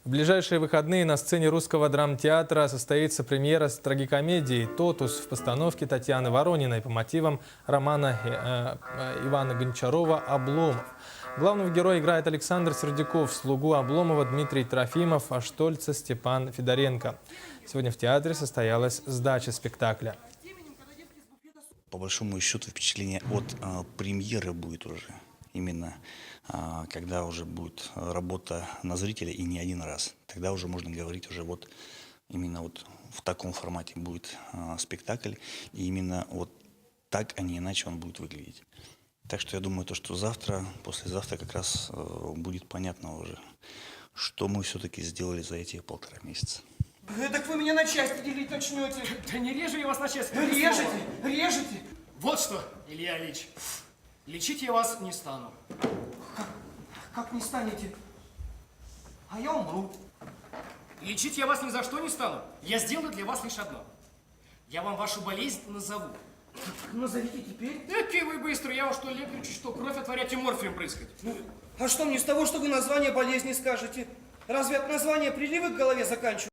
В ближайшие выходные на сцене Русского драмтеатра состоится премьера с трагикомедии «Тотус» в постановке Татьяны Ворониной по мотивам романа Ивана Гончарова «Обломов». Главного героя играет Александр Сердюков, слугу Обломова Дмитрий Трофимов, а Штольца Степан Федоренко. Сегодня в театре состоялась сдача спектакля. По большому счету впечатление от премьеры будет уже. Именно когда уже будет работа на зрителя и не один раз. Тогда уже можно говорить уже вот именно вот в таком формате будет спектакль. И именно вот так, а не иначе он будет выглядеть. Так что я думаю, то, что завтра, послезавтра как раз будет понятно уже, что мы все-таки сделали за эти 1,5 месяца. Так вы меня на части делить начнете. Да не режу я вас на части. Режете. Вот что, Илья Ильич, лечить я вас не стану. Как не станете? А я умру. Лечить я вас ни за что не стану. Я сделаю для вас лишь одно. Я вам вашу болезнь назову. Назовите теперь. Какие вы быстрые, я уж что лекарю, что кровь отворять и морфием брызгать. А что мне с того, что вы название болезни скажете? Разве от названия приливы к голове заканчиваются?